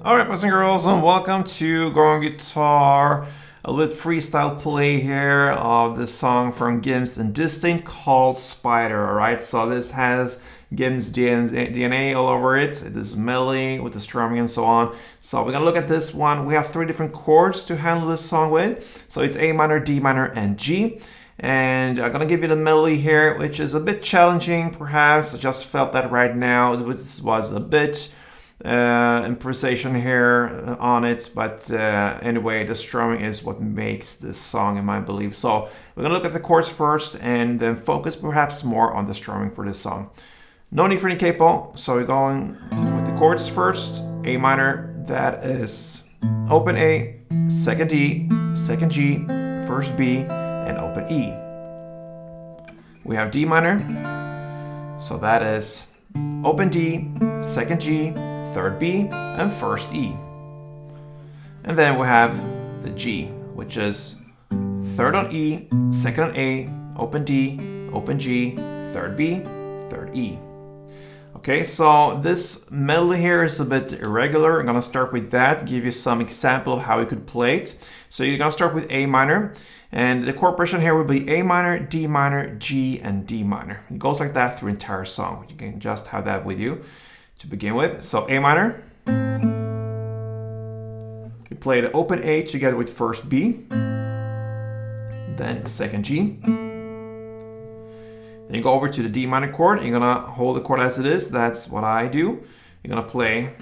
Alright, boys and girls, and welcome to Growing Guitar, a little freestyle play here of this song from GIMS Distinct called Spider. Alright, so this has GIMS DNA all over it. This melody with the strumming and so on. So we're gonna look at this one. We have 3 different chords to handle this song with. So it's A minor, D minor, and G. And I'm gonna give you the melody here, which is a bit challenging, perhaps. I just felt that right now. This was a bit improvisation here on it, but anyway, the strumming is what makes this song in my belief. So we're gonna look at the chords first and then focus perhaps more on the strumming for this song. No need for any capo, so we're going with the chords first. A minor, that is open A, second D, second G, first B, and open E. We have D minor, so that is open D, second G, third B, and first E. And then we have the G, which is third on E, second on A, open D, open G, third B, third E. Okay, so this melody here is a bit irregular. I'm gonna start with that, give you some example of how you could play it. So you're gonna start with A minor, and the chord progression here will be A minor, D minor, G, and D minor. It goes like that through the entire song. You can just have that with you to begin with. So A minor, you play the open A together with first B, then second G. Then you go over to the D minor chord. You're gonna hold the chord as it is. That's what I do. You're gonna play.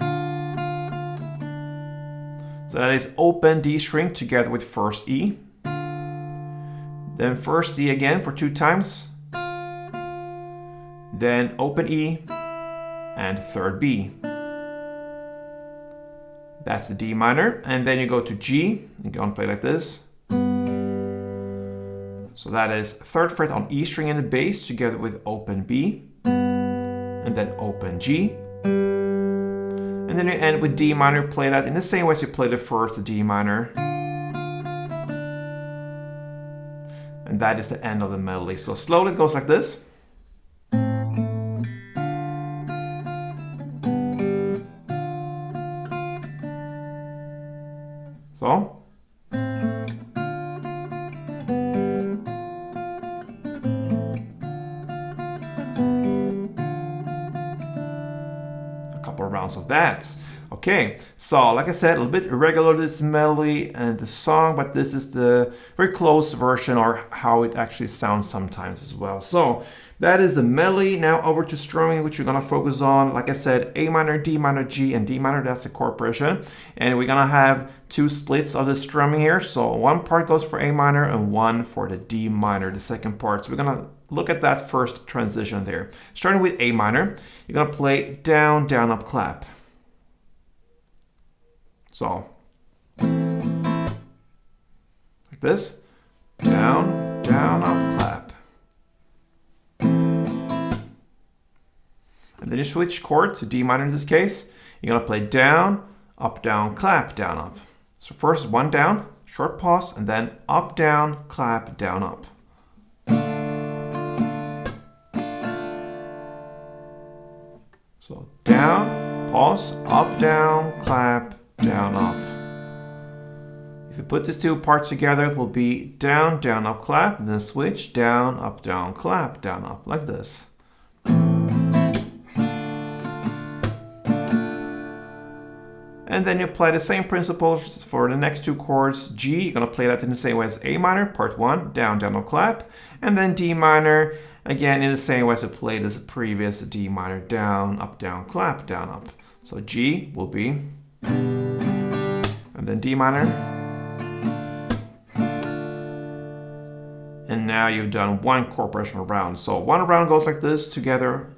So that is open D string together with first E. Then first E again for 2 times. Then open E and third B. That's the D minor. And then you go to G. You're gonna play like this. So that is 3rd fret on E string in the bass together with open B, and then open G. And then you end with D minor, play that in the same way as you play the first D minor. And that is the end of the melody. So slowly it goes like this. So. Rounds of that. Okay, so like I said, a little bit irregular this melody and the song, but this is the very close version or how it actually sounds sometimes as well. So that is the melody. Now over to strumming, which we're gonna focus on. Like I said, A minor, D minor, G, and D minor, that's the chord progression. And we're gonna have 2 splits of the strumming here. So one part goes for A minor and one for the D minor, the second part. So we're gonna look at that first transition there. Starting with A minor, you're gonna play down, down, up, clap. So, like this, down, down, up, clap. And then you switch chord to D minor in this case. You're gonna play down, clap, down, up. So first 1 down, short pause, and then up, down, clap, down, up. So down, pause, up, down, clap, down, up. If you put these 2 parts together, it will be down, down, up, clap, and then switch down, clap, down, up, like this. And then you apply the same principles for the next 2 chords. G, you're gonna play that in the same way as A minor, part 1, down, down, up, clap, and then D minor, again, in the same way as I played as the previous D minor, down, clap, down, up. So G will be, and then D minor. And now you've done 1 chord progression round. So 1 round goes like this together.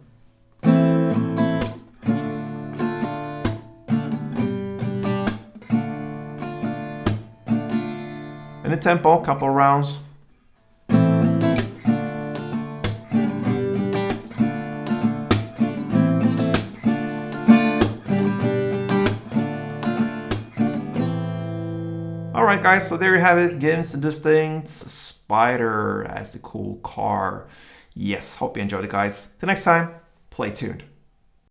And the tempo, couple rounds. Alright guys, so there you have it. GIMS Distinct Spider as the cool car. Yes, hope you enjoyed it guys. Till next time, play tuned.